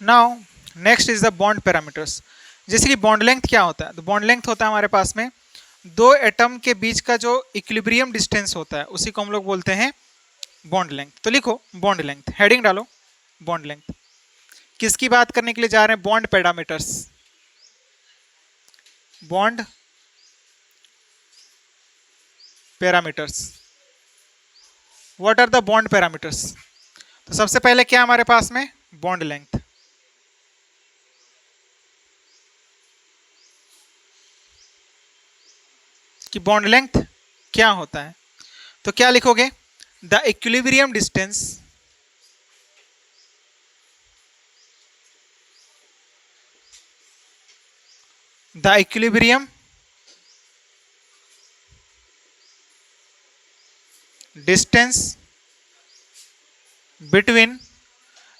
Now next is the bond parameters. जैसे कि bond length क्या होता है, तो बॉन्ड लेंथ होता है हमारे पास में दो एटम के बीच का जो इक्विलिब्रियम डिस्टेंस होता है उसी को हम लोग बोलते हैं बॉन्ड लेंथ। तो लिखो बॉन्ड लेंथ, हेडिंग डालो बॉन्ड लेंथ। किसकी बात करने के लिए जा रहे हैं, bond parameters, bond parameters. What are the bond parameters? तो सबसे पहले क्या हमारे पास में, बॉन्ड लेंथ। कि बॉन्ड लेंथ क्या होता है, तो क्या लिखोगे, the equilibrium distance, the equilibrium distance between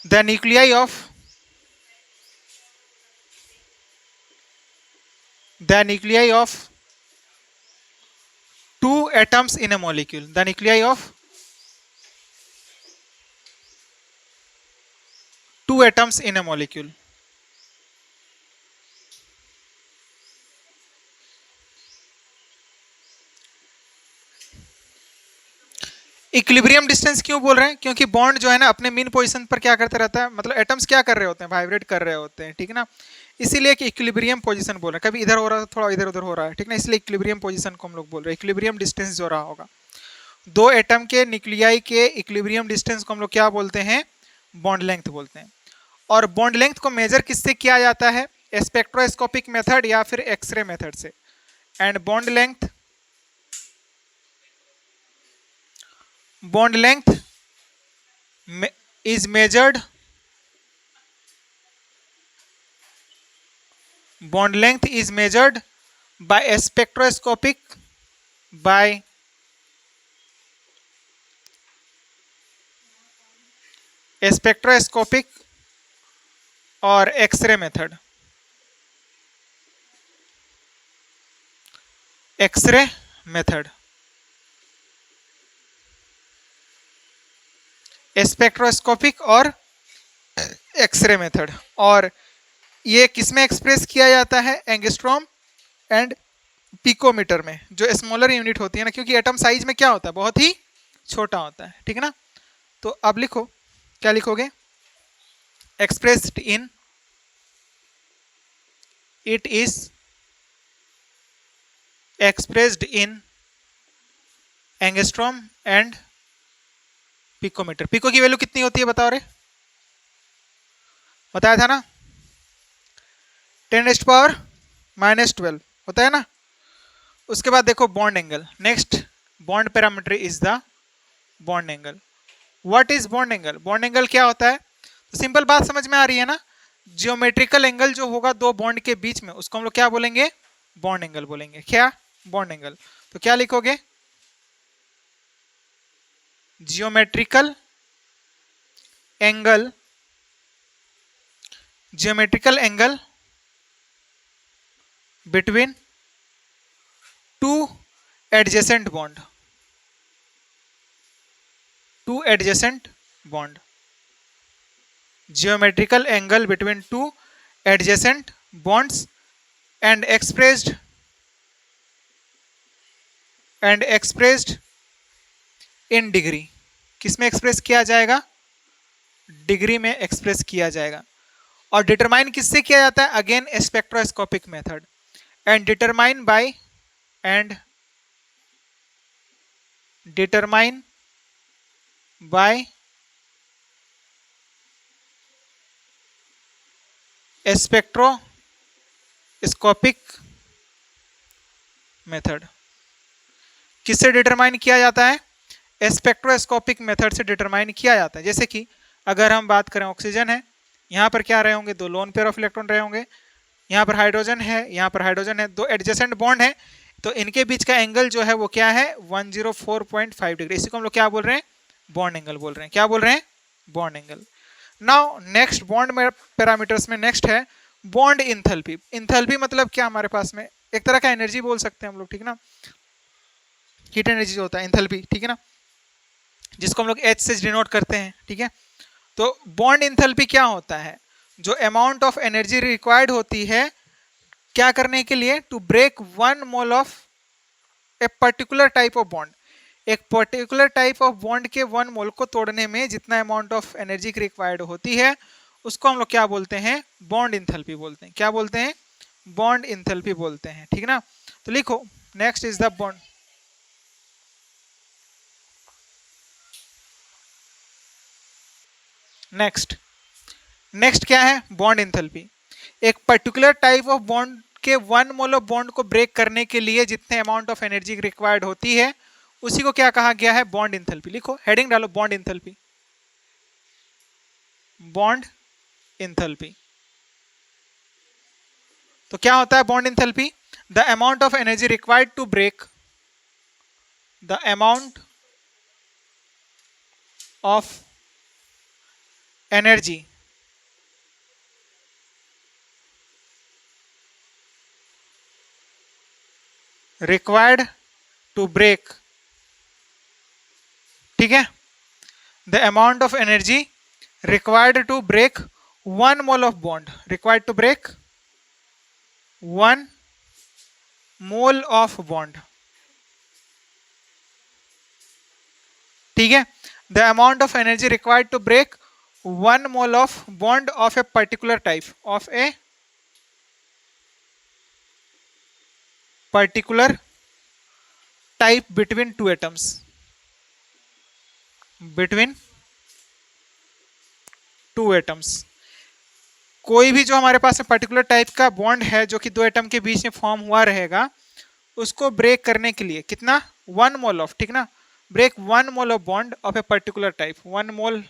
the nuclei of two atoms in a molecule, the nuclei of two atoms in a molecule। Equilibrium distance क्यों बोल रहे हैं, क्योंकि बॉन्ड जो है ना अपने मीन पोजीशन पर क्या करते रहता है, मतलब एटम्स क्या कर रहे होते हैं, वाइब्रेट कर रहे होते हैं, ठीक है ना। इसीलिए कि इक्विलिब्रियम पोजीशन बोल रहे हैं, कभी इधर हो रहा है थोड़ा इधर उधर हो रहा है, ठीक ना, इसलिए इक्विलिब्रियम पोजीशन को हम लोग बोल रहे हैं। इक्विलिब्रियम डिस्टेंस जो रहा होगा दो एटम के न्यूक्लियाई के इक्विलिब्रियम डिस्टेंस को हम लोग क्या बोलते हैं, बॉन्ड लेंथ बोलते हैं। और बॉन्ड लेंथ को मेजर किससे किया जाता है, स्पेक्ट्रोस्कोपिक मेथड या फिर एक्सरे मेथड से। And bond length is measured bond length is measured by spectroscopic और X ray method, X ray method, spectroscopic और एक्सरे मेथड। और ये किसमें एक्सप्रेस किया जाता है, एंगस्ट्रॉम एंड पिकोमीटर में, जो स्मॉलर यूनिट होती है ना, क्योंकि एटम साइज में क्या होता है, बहुत ही छोटा होता है, ठीक है ना। तो अब लिखो, क्या लिखोगे, expressed in, it is expressed in angstrom and picometre. Pico की वैल्यू कितनी होती है बताओ रे, बताया था ना, 10⁻⁻12 होता है ना। उसके बाद देखो bond angle, next bond parameter is the bond angle. What is bond angle, bond angle क्या होता है, तो सिंपल बात समझ में आ रही है ना, जियोमेट्रिकल एंगल जो होगा दो बॉन्ड के बीच में उसको हम लोग क्या बोलेंगे, बॉन्ड एंगल बोलेंगे। क्या, बॉन्ड एंगल। तो क्या लिखोगे, geometrical angle, geometrical angle between two adjacent bond, two adjacent bond, geometrical angle between two adjacent bonds and expressed in degree। किस में एक्सप्रेस किया जाएगा, डिग्री में एक्सप्रेस किया जाएगा। और डिटरमाइन किससे किया जाता है, again spectroscopic method. And determine by spectroscopic method. किससे डिटरमाइन किया जाता है, स्पेक्ट्रोस्कोपिक मेथड से डिटरमाइन किया जाता है। जैसे कि अगर हम बात करें ऑक्सीजन है, यहाँ पर क्या रहे होंगे, दो लोन पेयर ऑफ इलेक्ट्रॉन रहे होंगे, यहाँ पर हाइड्रोजन है, यहाँ पर हाइड्रोजन है, दो एडजेसेंट बॉन्ड है, तो इनके बीच का एंगल जो है वो क्या है, 104.5 डिग्री। इसी को हम लोग क्या बोल रहे हैं, बॉन्ड एंगल बोल रहे हैं। क्या बोल रहे हैं, bond angle. Now next bond parameters में नेक्स्ट है बॉन्ड इंथैल्पी। इंथैल्पी मतलब क्या, हमारे पास में एक तरह का एनर्जी बोल सकते हैं हम लोग, ठीक है ना, हीट एनर्जी जो होता है इंथैल्पी, ठीक है ना, जिसको हम लोग H से डिनोट करते हैं, ठीक है। तो बॉन्ड इंथैल्पी क्या होता है, जो अमाउंट ऑफ एनर्जी रिक्वायर्ड होती है क्या करने के लिए, to break 1 mole of a particular type of bond, एक पर्टिकुलर टाइप ऑफ बॉन्ड के 1 मोल को तोड़ने में जितना अमाउंट ऑफ एनर्जी की रिक्वायर्ड होती है उसको हम लोग क्या बोलते हैं, बॉन्ड इंथैल्पी बोलते हैं। क्या बोलते हैं, बॉन्ड इंथैल्पी बोलते हैं, ठीक ना। तो लिखो next is the bond, next क्या है, बॉन्ड इंथैल्पी। एक पर्टिकुलर टाइप ऑफ बॉन्ड के 1 मोल ऑफ बॉन्ड को ब्रेक करने के लिए जितने अमाउंट ऑफ एनर्जी रिक्वायर्ड होती है उसी को क्या कहा गया है, बॉन्ड इंथैल्पी। लिखो हेडिंग डालो, बॉन्ड इंथैल्पी, बॉन्ड इंथैल्पी। तो क्या होता है bond enthalpy, the amount of energy required to break, the amount of energy required to break, ठीक है, the amount of energy required to break 1 mole of bond, required to break 1 mole of bond, ठीक है, the amount of energy required to break 1 mole of bond of a particular type, of a particular type between 2 atoms, between 2 atoms. कोई भी जो हमारे पास particular type का bond है जो कि 2 एटम के बीच में फॉर्म हुआ रहेगा उसको ब्रेक करने के लिए कितना, 1 मोल ऑफ, ठीक ना, break 1 mole of bond of a particular type, 1 mole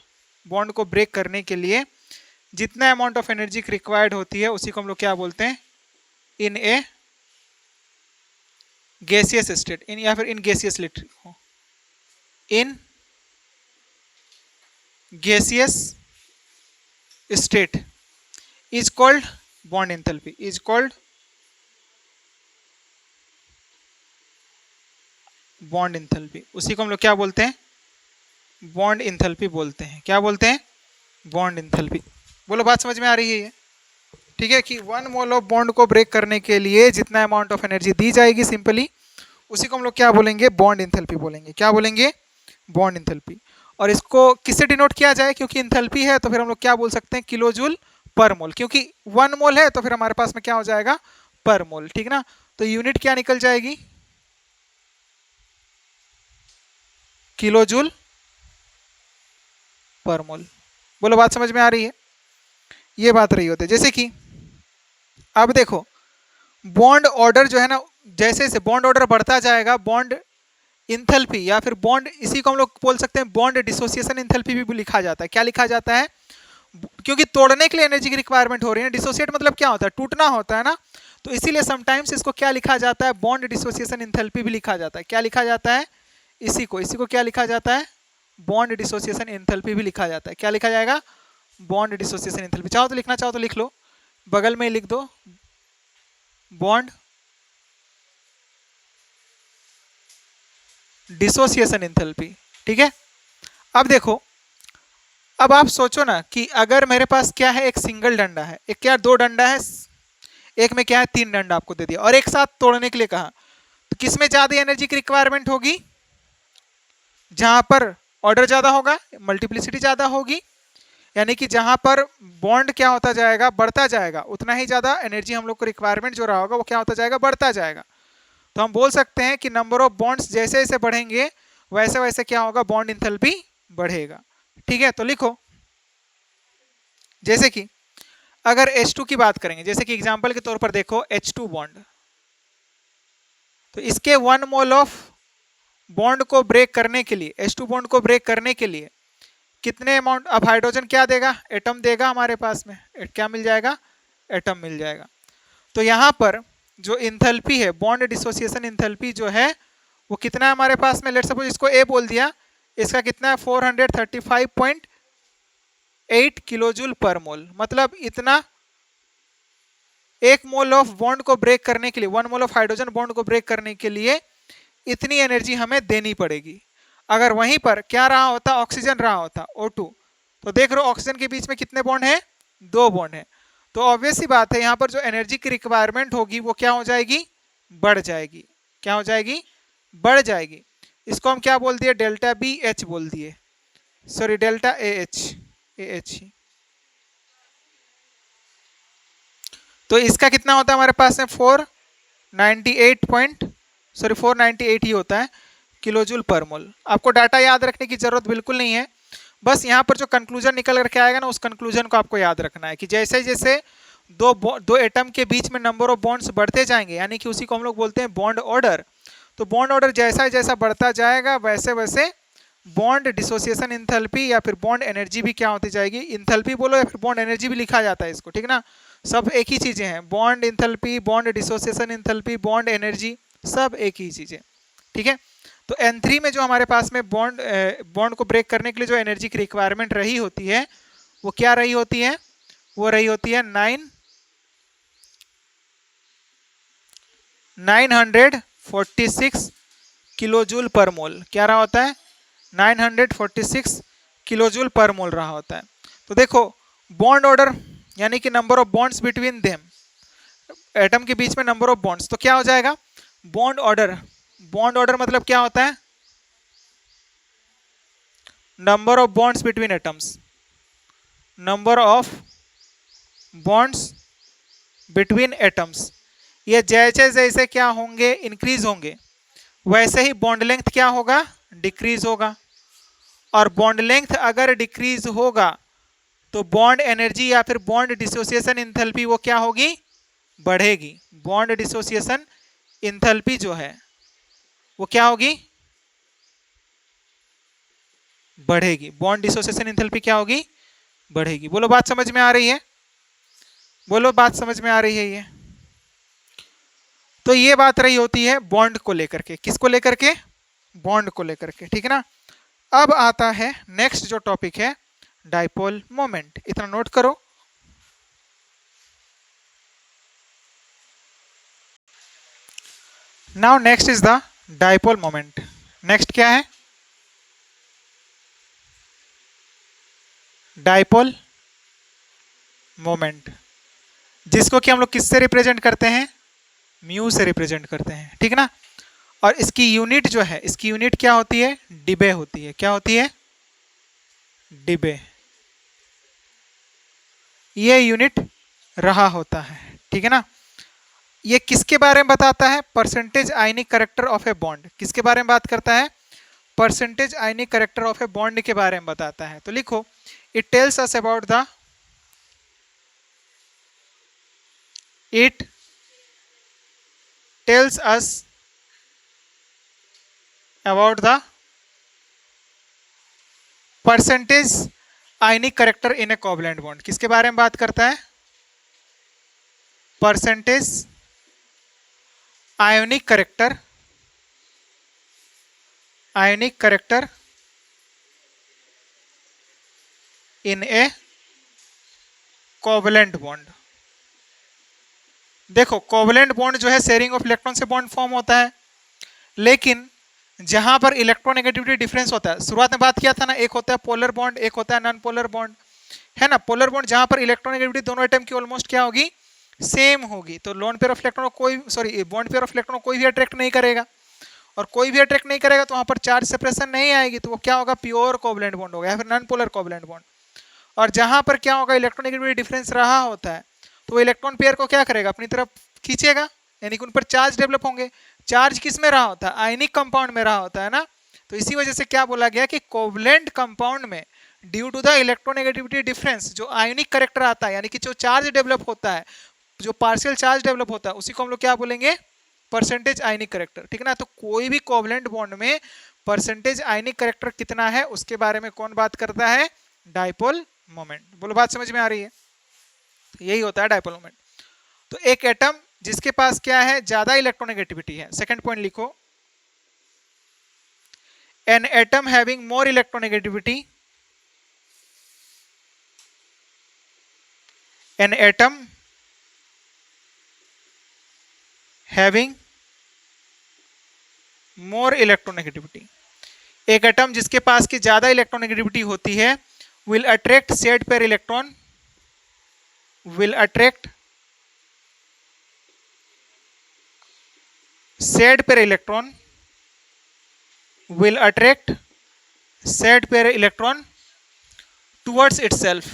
bond को ब्रेक करने के लिए जितना अमाउंट ऑफ एनर्जी रिक्वायर्ड होती है उसी को हम लोग क्या बोलते हैं, इन ए गैसियस स्टेट, इन या फिर in gaseous literally, in gaseous state is called bond enthalpy, is called bond enthalpy. उसी को हम लोग क्या बोलते हैं, बॉन्ड इंथैल्पी बोलते हैं। क्या बोलते हैं, बॉन्ड इंथैल्पी। बोलो बात समझ में आ रही है ये, ठीक है, कि 1 मोल ऑफ बॉन्ड को ब्रेक करने के लिए जितना अमाउंट ऑफ एनर्जी दी जाएगी सिंपली उसी को हम लोग क्या बोलेंगे, बॉन्ड इंथैल्पी बोलेंगे। क्या बोलेंगे, बॉन्ड इंथैल्पी। और इसको किससे डिनोट किया जाए, क्योंकि इंथैल्पी है तो फिर हम लोग क्या बोल सकते हैं, किलो जूल पर मोल, क्योंकि 1 मोल है तो फिर हमारे पास में क्या हो जाएगा, पर मोल, ठीक ना। तो यूनिट क्या निकल जाएगी, किलो जूल पर मोल। बोलो बात समझ में आ रही है, ये बात रही होती है। जैसे कि अब देखो बॉन्ड ऑर्डर जो है ना, जैसे जैसे बॉन्ड ऑर्डर बढ़ता जाएगा बॉन्ड इंथैल्पी या फिर बॉन्ड, इसी को हम लोग बोल सकते हैं बॉन्ड डिसोसिएशन इंथैल्पी भी लिखा जाता है। क्या लिखा जाता है, क्योंकि तोड़ने के लिए एनर्जी की रिक्वायरमेंट हो रही है, डिसोसिएट मतलब क्या होता है, टूटना होता है ना, तो इसीलिए समटाइम्स इसको क्या लिखा जाता है, बॉन्ड डिसोसिएशन इंथैल्पी भी लिखा जाता है। क्या लिखा जाता है, इसी को क्या लिखा जाता है, बॉन्ड डिसोसिएशन इंथैल्पी भी लिखा जाता है। क्या लिखा जाएगा, बॉन्ड डिसोसिएशन इंथैल्पी। चाहो तो लिखना चाहो तो लिख लो, बगल में लिख दो बॉन्ड डिसोसिएशन इंथैल्पी, ठीक है। अब देखो, अब आप सोचो ना कि अगर मेरे पास क्या है, एक सिंगल डंडा है, एक क्या 2 डंडा है, एक में क्या है 3 डंडा आपको दे दिया और एक साथ तोड़ने के लिए कहा, तो किस में ज्यादा एनर्जी की रिक्वायरमेंट होगी, जहां पर ऑर्डर ज्यादा होगा, मल्टीप्लिसिटी ज्यादा होगी, यानी कि जहां पर बॉन्ड क्या होता जाएगा, बढ़ता जाएगा, उतना ही ज्यादा एनर्जी हम लोग को रिक्वायरमेंट जो रहा होगा वो क्या होता जाएगा, बढ़ता जाएगा। तो हम बोल सकते हैं कि नंबर ऑफ बॉन्ड्स जैसे जैसे बढ़ेंगे वैसे वैसे क्या होगा, बॉन्ड इंथैल्पी बढ़ेगा, ठीक है। तो लिखो, जैसे कि अगर H2 की बात करेंगे, जैसे कि एग्जांपल के तौर पर देखो H2 बॉन्ड, तो इसके 1 मोल ऑफ बॉन्ड को ब्रेक करने के लिए, H2 बॉन्ड को ब्रेक करने के लिए कितने अमाउंट, अब हाइड्रोजन क्या देगा, एटम देगा हमारे पास में, क्या मिल जाएगा, एटम मिल जाएगा। तो यहाँ पर जो इंथैल्पी है, बॉन्ड डिसोसिएशन इंथैल्पी जो है वो कितना है हमारे पास में, लेट सपोज इसको ए बोल दिया, इसका कितना है 435.8 किलोजूल पर मोल, मतलब इतना 1 मोल ऑफ बॉन्ड को ब्रेक करने के लिए, 1 मोल ऑफ हाइड्रोजन बॉन्ड को ब्रेक करने के लिए इतनी एनर्जी हमें देनी पड़ेगी। अगर वहीं पर क्या रहा होता, ऑक्सीजन रहा होता O2, तो देख रहे हो ऑक्सीजन के बीच में कितने बॉन्ड हैं, 2 बॉन्ड है। तो ऑब्वियस सी बात है यहाँ पर जो एनर्जी की रिक्वायरमेंट होगी वो क्या हो जाएगी, बढ़ जाएगी। क्या हो जाएगी, बढ़ जाएगी। इसको हम क्या बोल दिए, डेल्टा बी एच बोल दिए, सॉरी डेल्टा ए एच ही। तो इसका कितना होता है हमारे पास में 498 ही होता है किलो जूल पर मोल। आपको डाटा याद रखने की जरूरत बिल्कुल नहीं है, बस यहाँ पर जो कंक्लूजन निकल करके आएगा ना उस कंक्लूजन को आपको याद रखना है कि जैसे जैसे दो एटम के बीच में नंबर ऑफ बॉन्ड्स बढ़ते जाएंगे, यानी कि उसी को हम लोग बोलते हैं बॉन्ड ऑर्डर। तो बॉन्ड ऑर्डर जैसा जैसा बढ़ता जाएगा वैसे वैसे बॉन्ड डिसोसिएशन इंथैल्पी या फिर बॉन्ड एनर्जी भी क्या होती जाएगी, इंथैल्पी बोलो या फिर बॉन्ड एनर्जी भी लिखा जाता है इसको, ठीक ना, सब एक ही चीजें हैं। Bond enthalpy, bond dissociation enthalpy, bond energy, सब एक ही चीजें, ठीक है। तो N3 में जो हमारे पास में बॉन्ड को ब्रेक करने के लिए जो एनर्जी की रिक्वायरमेंट रही होती है वो क्या रही होती है, वो रही होती है 946 किलो जूल पर मोल। क्या रहा होता है, 946 किलो जूल पर मोल रहा होता है। तो देखो बॉन्ड ऑर्डर यानी कि number of bonds between them, atom के बीच में नंबर ऑफ बॉन्ड्स, तो क्या हो जाएगा बॉन्ड ऑर्डर। बॉन्ड ऑर्डर मतलब क्या होता है, number of bonds between atoms, number of bonds between atoms. ये जैसे जैसे क्या होंगे, इंक्रीज होंगे, वैसे ही बॉन्ड लेंथ क्या होगा, डिक्रीज होगा। और बॉन्ड लेंथ अगर डिक्रीज होगा तो बॉन्ड एनर्जी या फिर बॉन्ड डिसोसिएशन इंथैल्पी वो क्या होगी, बढ़ेगी। बॉन्ड डिसोसिएशन इंथैल्पी जो है वो क्या होगी, बढ़ेगी। बॉन्ड डिसोसिएशन इंथैल्पी क्या होगी, बढ़ेगी। बोलो बात समझ में आ रही है, बोलो बात समझ में आ रही है ये। तो ये बात रही होती है बॉन्ड को लेकर के, किसको लेकर के, बॉन्ड को लेकर के, ठीक है ना। अब आता है नेक्स्ट जो टॉपिक है डाइपोल मोमेंट। इतना नोट करो। Now next is the dipole moment. Next क्या है, डाइपोल मोमेंट, जिसको कि हम लोग किससे रिप्रेजेंट करते हैं, म्यू से रिप्रेजेंट करते हैं, ठीक है ना। और इसकी यूनिट जो है, इसकी यूनिट क्या होती है, डिबे होती है। क्या होती है, डिबे, ये यूनिट रहा होता है, ठीक है ना। ये किसके बारे में बताता है, percentage ionic character of a bond. किसके बारे में बात करता है, percentage ionic character of a bond के बारे में बताता है। तो लिखो, it tells us about the, it tells us about the percentage ionic character in A covalent bond. किसके बारे में बात करता है, percentage ionic character, ionic character in A covalent bond. देखो कोवलेंट बॉन्ड जो है शेयरिंग ऑफ इलेक्ट्रॉन से बॉन्ड फॉर्म होता है, लेकिन जहां पर इलेक्ट्रोनेगेटिविटी डिफरेंस होता है, शुरुआत में बात किया था ना, एक होता है पोलर बॉन्ड, एक होता है नॉन पोलर बॉन्ड, है ना। पोलर बॉन्ड जहां पर इलेक्ट्रोनेगेटिविटी दोनों एटम की ऑलमोस्ट क्या होगी, सेम होगी, तो लोन पेयर ऑफ इलेक्ट्रॉन कोई, sorry bond pair of electron कोई भी अट्रैक्ट नहीं करेगा, और कोई भी अट्रैक्ट नहीं करेगा तो वहां पर चार्ज सेपरेशन नहीं आएगी, तो वो क्या होगा, प्योर कोवलेंट बॉन्ड होगा या फिर नॉन पोलर कोवलेंट बॉन्ड। और जहां पर क्या होगा, इलेक्ट्रोनेगेटिविटी डिफरेंस रहा होता है, तो वो इलेक्ट्रॉन पेयर को क्या करेगा, अपनी तरफ खींचेगा, यानी कि उन पर चार्ज डेवलप होंगे। चार्ज किस में रहा होता है, आयनिक कंपाउंड में रहा होता है ना। तो इसी वजह से क्या बोला गया कि कोवलेंट कंपाउंड में due to the electronegativity difference जो आयनिक करेक्टर आता है, यानी कि जो चार्ज डेवलप होता है, जो पार्शियल चार्ज डेवलप होता है, उसी को हम लोग क्या बोलेंगे, परसेंटेज आयनिक करेक्टर, ठीक है ना। तो कोई भी कोवलेंट बॉन्ड में परसेंटेज आयनिक करेक्टर कितना है उसके बारे में कौन बात करता है, डाइपोल मोमेंट। बोलो बात समझ में आ रही है, तो यही होता है डाइपोल मोमेंट। तो एक एटम जिसके पास क्या है, ज्यादा इलेक्ट्रोनेगेटिविटी है, सेकंड पॉइंट लिखो, an atom having more electronegativity, an atom having more electronegativity, एक एटम जिसके पास की ज्यादा इलेक्ट्रोनेगेटिविटी होती है, will attract shared pair electron, will attract said pair electron will attract said pair electron towards itself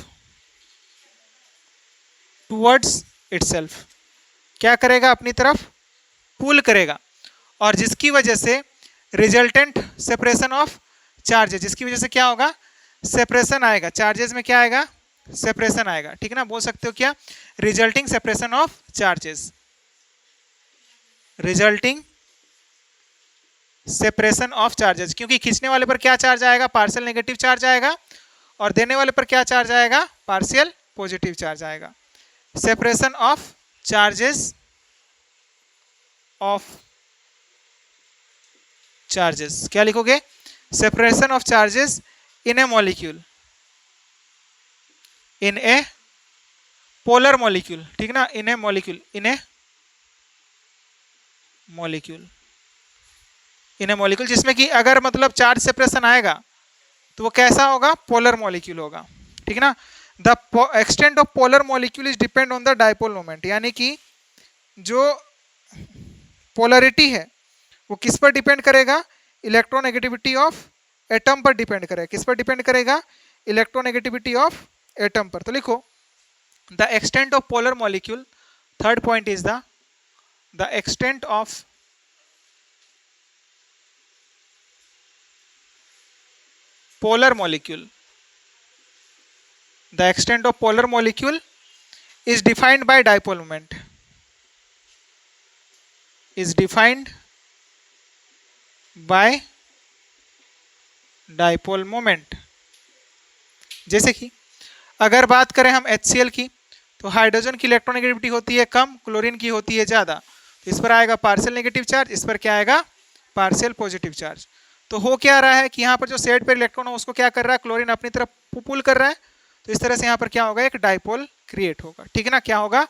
क्या करेगा, अपनी तरफ पुल करेगा, और जिसकी वजह से रिजल्टेंट सेपरेशन ऑफ चार्जेस, जिसकी वजह से क्या होगा, सेपरेशन आएगा, चार्जेस में क्या आएगा, सेपरेशन आएगा, ठीक है ना, बोल सकते हो क्या, resulting separation of charges, resulting separation of charges, क्योंकि खींचने वाले पर क्या चार्ज आएगा, पार्शियल नेगेटिव चार्ज आएगा, और देने वाले पर क्या चार्ज आएगा, पार्शियल पॉजिटिव चार्ज आएगा। सेपरेशन ऑफ चार्जेस क्या लिखोगे, separation of charges in A molecule, in A polar molecule, ठीक ना, इन ए मॉलिक्यूल, इन ए मॉलिक्यूल जिसमें कि अगर मतलब चार्ज सेपरेशन आएगा तो वो कैसा होगा, पोलर मॉलिक्यूल होगा, ठीक है ना। The extent of polar molecule is depend on the dipole moment, यानी कि जो पोलरिटी है वो किस पर डिपेंड करेगा, इलेक्ट्रोनेगेटिविटी ऑफ एटम पर डिपेंड करेगा, किस पर डिपेंड करेगा, इलेक्ट्रोनेगेटिविटी ऑफ एटम पर। तो लिखो the extent of polar molecule, third point is the extent of polar molecule, the extent of polar molecule is defined by dipole moment, is defined by dipole moment। जैसे कि अगर बात करें हम HCl की, तो हाइड्रोजन की इलेक्ट्रोनेगेटिविटी होती है कम, क्लोरीन की होती है ज़्यादा, तो इस पर आएगा पार्शियल नेगेटिव चार्ज, इस पर क्या आएगा, पार्शियल पॉजिटिव चार्ज। तो हो क्या रहा है कि यहाँ पर जो सेट पेयर इलेक्ट्रॉन है उसको क्या कर रहा है, क्लोरीन अपनी तरफ पुल कर रहा है, तो इस तरह से यहाँ पर क्या होगा, एक डाइपोल क्रिएट होगा, ठीक है ना, क्या होगा,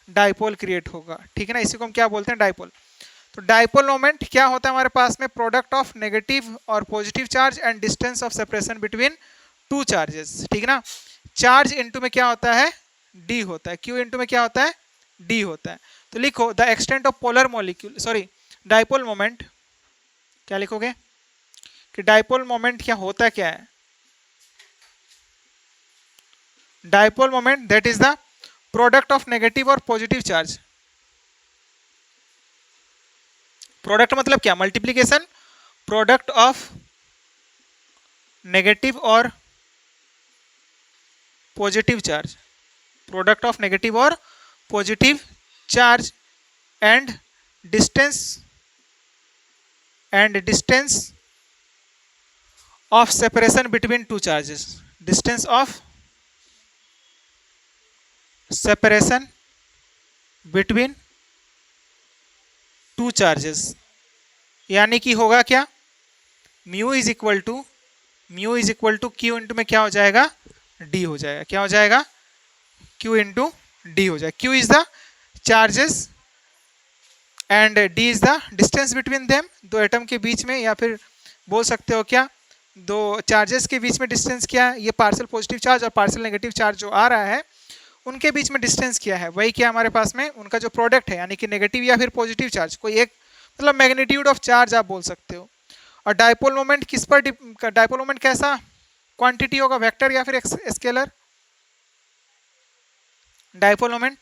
डाइपोल क्रिएट होगा, ठीक है ना, इसी को हम क्या बोलते हैं, डाइपोल। तो डाइपोल मोमेंट क्या होता है हमारे पास में, प्रोडक्ट ऑफ नेगेटिव और positive charge and distance of separation between two charges, ठीक है ना। चार्ज इनटू में क्या होता है, डी होता है, क्यू इनटू में क्या होता है, डी होता है। तो लिखो the extent of polar molecule, sorry dipole moment, क्या लिखोगे कि डाइपोल मोमेंट क्या होता क्या है, dipole moment that is the product of negative और पॉजिटिव चार्ज। प्रोडक्ट मतलब क्या, मल्टीप्लीकेशन, प्रोडक्ट ऑफ नेगेटिव और positive charge, product of negative और positive charge and distance of separation between two charges, distance of separation between two charges, यानी कि होगा क्या, mu is equal to Q into में क्या हो जाएगा, डी हो जाएगा, क्या हो जाएगा, क्यू इंटू डी हो जाएगा। Q is the charges and D is the distance between them, दो एटम के बीच में, या फिर बोल सकते हो क्या, दो चार्जेस के बीच में डिस्टेंस क्या है, ये पार्शियल पॉजिटिव चार्ज और पार्शियल नेगेटिव चार्ज जो आ रहा है उनके बीच में डिस्टेंस क्या है, वही क्या हमारे पास में उनका जो प्रोडक्ट है, यानी कि नेगेटिव या फिर पॉजिटिव चार्ज, कोई एक मतलब मैग्नीट्यूड ऑफ चार्ज आप बोल सकते हो। और डाइपोल मोमेंट किस पर, डाइपोल मोमेंट कैसा क्वांटिटी होगा, वेक्टर या फिर स्केलर, डाइपोल मोमेंट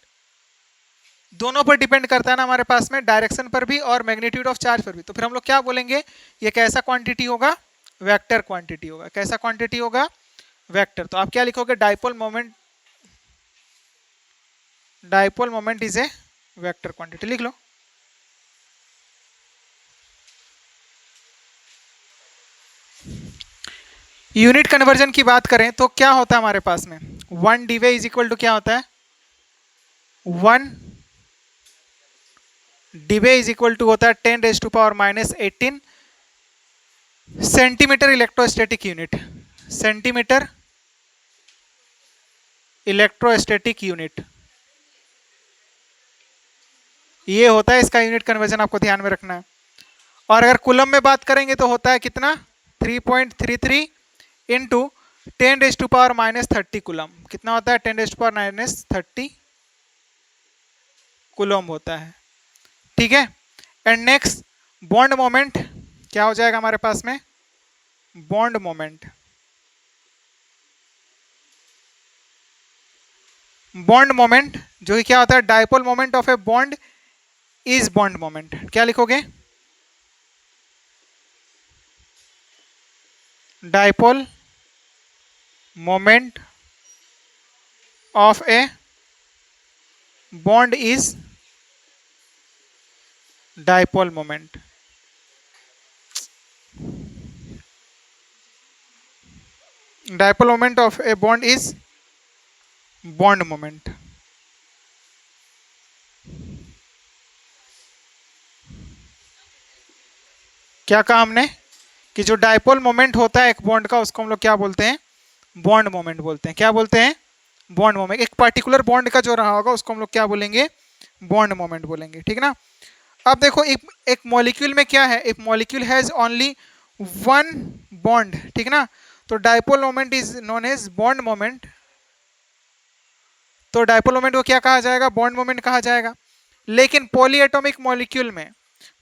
दोनों पर डिपेंड करता है ना हमारे पास में, डायरेक्शन पर भी और मैग्नीट्यूड ऑफ चार्ज पर भी। तो फिर हम लोग क्या बोलेंगे, ये कैसा क्वांटिटी होगा, वेक्टर क्वांटिटी होगा, कैसा क्वांटिटी होगा, वेक्टर। तो आप क्या लिखोगे, dipole moment is a vector quantity, लिख लो। यूनिट कन्वर्जन की बात करें तो क्या होता है हमारे पास में, 1 dV इज इक्वल टू क्या होता है, 1 dV इज इक्वल टू होता है 10⁻⁻18 centimetre electrostatic unit, centimetre electrostatic unit, ये होता है इसका यूनिट कन्वर्जन, आपको ध्यान में रखना है। और अगर कूलम में बात करेंगे तो होता है कितना, 3.33 इंटू 10⁻⁻30 कूलम, कितना होता है 10⁻⁻30 कूलम्ब होता है। ठीक है। एंड नेक्स्ट बॉन्ड मोमेंट क्या हो जाएगा हमारे पास में, बॉन्ड मोमेंट। बॉन्ड मोमेंट जो कि क्या होता है, dipole moment of a bond is bond moment. क्या लिखोगे, dipole moment of a bond is dipole moment. Dipole moment of a bond is bond moment. क्या कहा हमने कि जो डायपोल मोमेंट होता है एक बॉन्ड का उसको हम लोग क्या बोलते हैं, बॉन्ड मोमेंट बोलते हैं। क्या बोलते हैं, बॉन्ड मोमेंट। एक पर्टिकुलर बॉन्ड का जो रहा होगा उसको हम लोग क्या बोलेंगे, बॉन्ड मोमेंट बोलेंगे। ठीक ना। अब देखो एक मॉलिक्यूल में क्या है, एक molecule has only one bond. ठीक ना। तो dipole moment is known as bond moment. तो डायपोल मोमेंट को क्या कहा जाएगा, बॉन्ड मोमेंट कहा जाएगा। लेकिन पॉलीएटॉमिक मॉलिक्यूल में,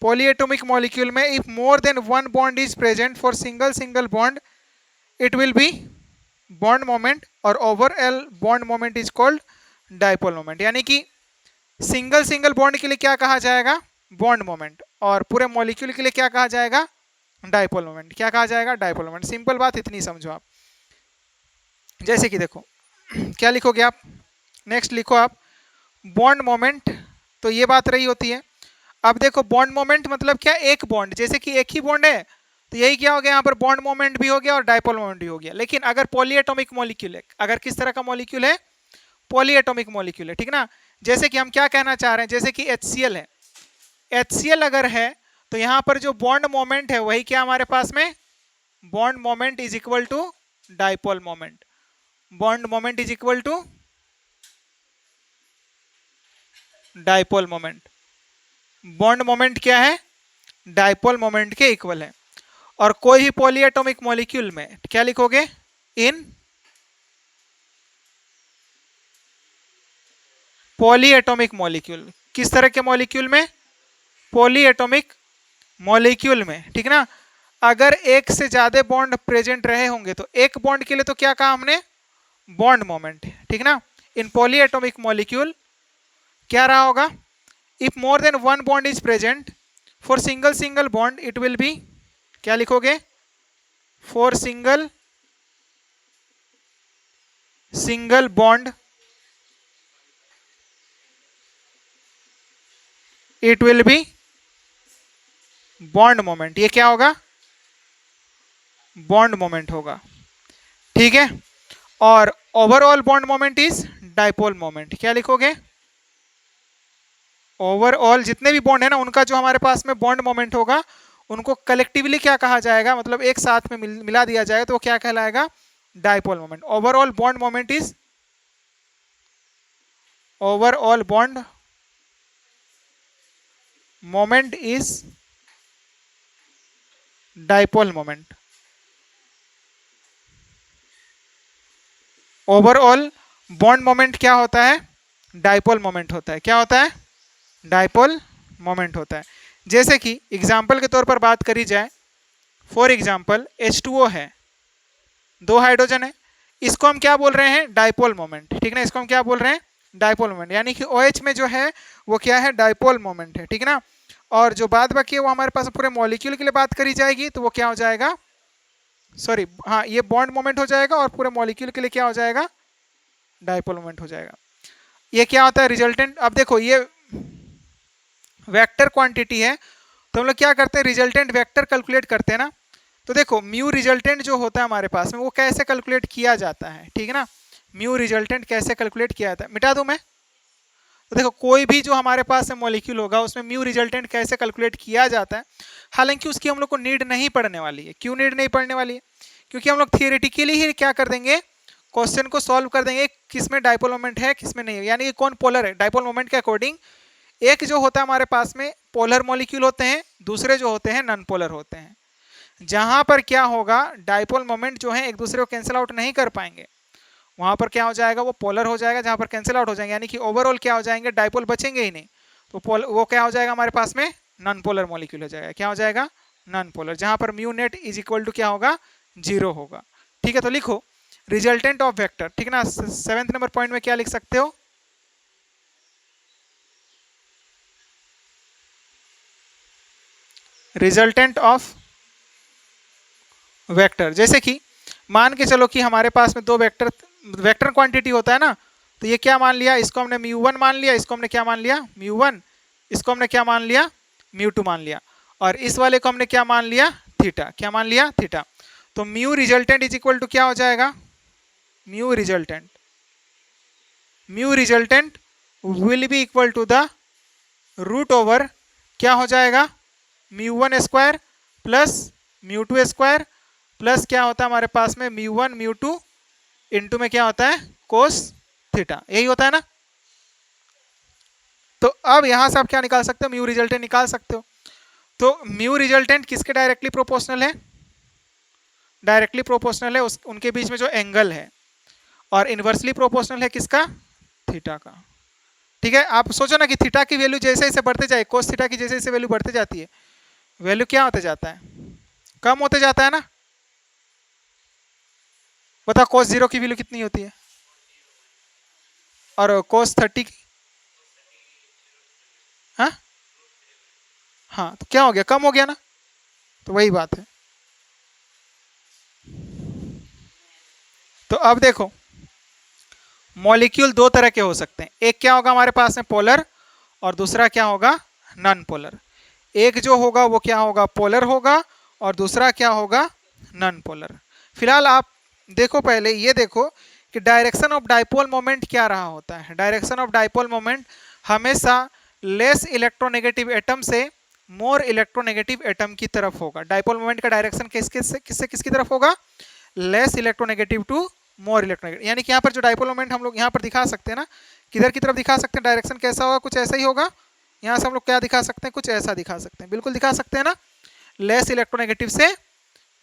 पॉलीएटॉमिक मॉलिक्यूल में if more than one bond is present for single bond it will be bond moment और overall bond moment is called dipole moment. यानी कि सिंगल बॉन्ड के लिए क्या कहा जाएगा, बॉन्ड मोमेंट, और पूरे मॉलिक्यूल के लिए क्या कहा जाएगा, डायपोल मोमेंट। क्या कहा जाएगा, डायपोल मोमेंट। सिंपल बात इतनी समझो आप। जैसे कि देखो क्या लिखोगे आप, नेक्स्ट लिखो आप बॉन्ड मोमेंट। तो ये बात रही होती है। अब देखो बॉन्ड मोमेंट मतलब क्या, एक बॉन्ड, जैसे कि एक ही बॉन्ड है तो यही क्या हो गया, यहाँ पर बॉन्ड मोमेंट भी हो गया और डायपोल मोमेंट भी हो गया। लेकिन अगर पॉलीएटॉमिक मॉलिक्यूल है, अगर किस तरह का मॉलिक्यूल है, पॉलीएटॉमिक मॉलिक्यूल है। ठीक ना। जैसे कि हम क्या कहना चाह रहे हैं, जैसे कि HCl है, HCl अगर है तो यहाँ पर जो बॉन्ड मोमेंट है वही क्या हमारे पास में, bond moment is equal to dipole moment. Bond moment is equal to dipole moment. Bond moment क्या है, डायपोल मोमेंट के इक्वल है। और कोई भी पॉलीएटॉमिक मॉलिक्यूल में क्या लिखोगे, इन पॉलीएटॉमिक मॉलिक्यूल। किस तरह के मॉलिक्यूल में, पॉलीएटॉमिक मॉलिक्यूल में। ठीक ना। अगर एक से ज्यादा बॉन्ड प्रेजेंट रहे होंगे तो एक बॉन्ड के लिए तो क्या कहा हमने, बॉन्ड मोमेंट। ठीक ना। इन पॉलीएटॉमिक मॉलिक्यूल क्या रहा होगा, if more than one bond is present for single bond it will B, क्या लिखोगे, for single bond it will be bond moment. ये क्या होगा, बॉन्ड मोमेंट होगा। ठीक है। और overall bond moment is dipole moment. क्या लिखोगे, ओवरऑल जितने भी बॉन्ड है ना उनका जो हमारे पास में बॉन्ड मोमेंट होगा उनको कलेक्टिवली क्या कहा जाएगा, मतलब एक साथ में मिला दिया जाएगा तो वो क्या कहलाएगा, dipole moment. Overall bond moment is, overall bond moment is dipole moment. Overall bond moment क्या होता है, डायपोल मोमेंट होता है। क्या होता है, डायपोल मोमेंट होता है। जैसे कि एग्जाम्पल के तौर पर बात करी जाए, फॉर एग्जाम्पल H2O है, दो हाइड्रोजन है, इसको हम क्या बोल रहे हैं, डायपोल मोमेंट। ठीक ना। इसको हम क्या बोल रहे हैं, डायपोल मोमेंट। यानी कि OH में जो है वो क्या है, डायपोल मोमेंट है। ठीक ना। और जो बात बाकी है वो हमारे पास पूरे मॉलिक्यूल के लिए बात करी जाएगी तो वो क्या हो जाएगा, सॉरी हाँ, ये बॉन्ड मोमेंट हो जाएगा और पूरे मॉलिक्यूल के लिए क्या हो जाएगा, डायपोल मोमेंट हो जाएगा। ये क्या होता है, रिजल्टेंट। अब देखो ये वेक्टर क्वांटिटी है तो हम लोग क्या करते हैं, रिजल्टेंट वेक्टर कैलकुलेट करते हैं ना। तो देखो म्यू रिजल्टेंट जो होता है हमारे पास में वो कैसे कैलकुलेट किया जाता है। ठीक है ना। म्यू रिजल्टेंट कैसे कैलकुलेट किया जाता है, मिटा दूं मैं। तो देखो कोई भी जो हमारे पास में मॉलिक्यूल होगा उसमें म्यू रिजल्टेंट कैसे कैलकुलेट किया जाता है, हालांकि उसकी हम लोग को नीड नहीं पड़ने वाली है। क्यों नीड नहीं पड़ने वाली है, क्योंकि हम लोग थियोरेटिकली ही क्या कर देंगे, क्वेश्चन को सॉल्व कर देंगे किस में डायपोल मोमेंट है किस में नहीं है, यानी कि कौन पोलर है। डायपोल मोमेंट के अकॉर्डिंग एक जो होता है हमारे पास में पोलर मॉलिक्यूल होते हैं, दूसरे जो होते हैं नॉन पोलर होते हैं। जहां पर क्या होगा, डायपोल मोमेंट जो है एक दूसरे को कैंसिल आउट नहीं कर पाएंगे, वहां पर क्या हो जाएगा, वो पोलर हो जाएगा। जहां पर कैंसिल आउट हो जाएंगे यानी कि ओवरऑल क्या हो जाएंगे, डायपोल बचेंगे ही नहीं। तो वो क्या हो जाएगा हमारे पास में, नॉन पोलर मॉलिक्यूल हो जाएगा। क्या हो जाएगा, नॉन पोलर, जहां पर mu net is equal to क्या होगा, 0 होगा। ठीक है, तो लिखो रिजल्टेंट ऑफ वेक्टर, ठीक है ना। 7th नंबर पॉइंट में क्या लिख सकते हो, रिजल्टेंट ऑफ वेक्टर। जैसे कि मान के चलो कि हमारे पास में दो वेक्टर क्वांटिटी होता है ना, तो ये क्या मान लिया, इसको हमने μ1 मान लिया, इसको हमने क्या मान लिया, μ1, इसको हमने क्या मान लिया, μ2 मान लिया, और इस वाले को हमने क्या मान लिया, थीटा। क्या मान लिया, थीटा। तो mu resultant is equal to क्या हो जाएगा, mu resultant will be equal to the root over क्या हो जाएगा, μ1 स्क्वायर प्लस μ2 स्क्वायर प्लस क्या होता है हमारे पास में μ1 μ2 इंटू में क्या होता है, कोस थीटा। यही होता है ना। तो अब यहां से आप क्या निकाल सकते हो, म्यू रिजल्टेंट निकाल सकते हो। तो म्यू रिजल्टेंट किसके डायरेक्टली प्रोपोर्शनल है, डायरेक्टली प्रोपोर्शनल है उनके बीच में जो एंगल है, और इनवर्सली प्रोपोर्शनल है किसका, थीटा का। ठीक है, आप सोचो ना कि थीटा की वैल्यू जैसे जैसे बढ़ते जाए, कोस थीटा की जैसे जैसे वैल्यू बढ़ते जाती है, वैल्यू क्या होते जाता है, कम होते जाता है ना। बताओ कोस 0 की वैल्यू कितनी होती है, और कोस 30 की, हाँ हाँ, तो क्या हो गया, कम हो गया ना। तो वही बात है। तो अब देखो मॉलिक्यूल दो तरह के हो सकते हैं, एक क्या होगा हमारे पास में पोलर, और दूसरा क्या होगा, नॉन पोलर। एक जो होगा वो क्या होगा, पोलर होगा, और दूसरा क्या होगा, नॉन पोलर। फिलहाल आप देखो, पहले ये देखो कि डायरेक्शन ऑफ डाइपोल मोमेंट क्या रहा होता है। डायरेक्शन ऑफ डाइपोल मोमेंट हमेशा लेस इलेक्ट्रोनेगेटिव एटम से मोर इलेक्ट्रोनेगेटिव एटम की तरफ होगा। डाइपोल मोमेंट का डायरेक्शन किसकी तरफ होगा, less electronegative to more electronegative. यानी कि यहाँ पर जो डाइपोल मोमेंट हम लोग यहाँ पर दिखा सकते हैं ना, किधर की तरफ दिखा सकते हैं, डायरेक्शन कैसा होगा, कुछ ऐसा ही होगा। यहाँ से हम लोग क्या दिखा सकते हैं, कुछ ऐसा दिखा सकते हैं, बिल्कुल दिखा सकते हैं ना। लेस इलेक्ट्रोनेगेटिव से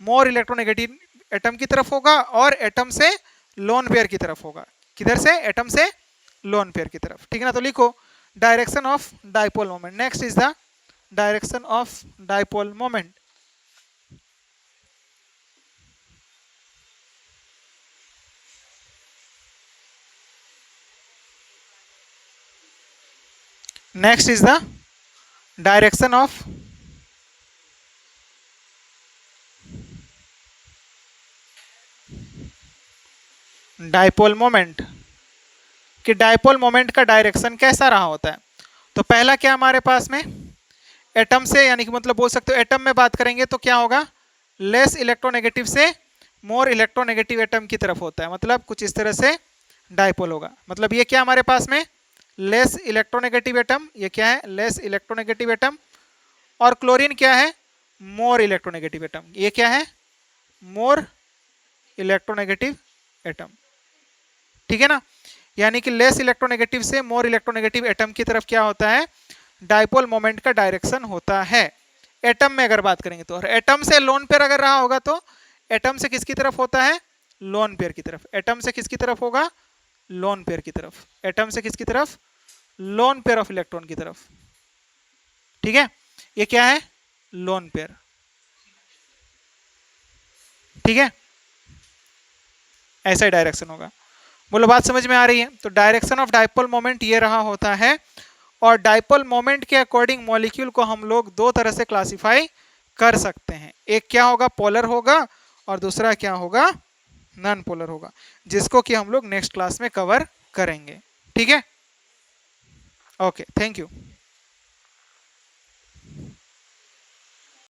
मोर इलेक्ट्रोनेगेटिव एटम की तरफ होगा, और एटम से लोन पेयर की तरफ होगा। किधर से, एटम से लोन पेयर की तरफ। ठीक है ना। तो लिखो direction of dipole moment. Next is the direction of dipole moment. Next is the direction of dipole moment, कि डाइपोल मोमेंट का डायरेक्शन कैसा रहा होता है। तो पहला क्या हमारे पास में, एटम से, यानी कि मतलब बोल सकते हो एटम में बात करेंगे तो क्या होगा, लेस इलेक्ट्रोनेगेटिव से मोर इलेक्ट्रोनेगेटिव एटम की तरफ होता है। मतलब कुछ इस तरह से डाइपोल होगा। मतलब ये क्या हमारे पास में, लेस इलेक्ट्रोनेगेटिव एटम, ये क्या है, लेस इलेक्ट्रोनेगेटिव एटम, और क्लोरीन क्या है, मोर इलेक्ट्रोनेगेटिव एटम। ये क्या है, मोर इलेक्ट्रोनेगेटिव एटम। ठीक है ना। यानी कि लेस इलेक्ट्रोनेगेटिव से मोर इलेक्ट्रोनेगेटिव एटम की तरफ क्या होता है, डाइपोल मोमेंट का डायरेक्शन होता है। एटम में अगर बात करेंगे तो, और एटम से लोन पेयर अगर रहा होगा तो एटम से किसकी तरफ होता है, लोन पेयर की तरफ। एटम से किसकी तरफ होगा, लोन पेयर की तरफ। एटम से किसकी तरफ, लोन पेयर ऑफ इलेक्ट्रॉन की तरफ। ठीक है, ये क्या है, लोन पेयर। ठीक है, ऐसा ही डायरेक्शन होगा। बोलो बात समझ में आ रही है। तो डायरेक्शन ऑफ डाइपोल मोमेंट ये रहा होता है, और डाइपोल मोमेंट के अकॉर्डिंग मॉलिक्यूल को हम लोग दो तरह से क्लासिफाई कर सकते हैं। एक क्या होगा, पोलर होगा, और दूसरा क्या होगा, नॉन पोलर होगा, जिसको कि हम लोग नेक्स्ट क्लास में कवर करेंगे। ठीक है, ओके, थैंक यू।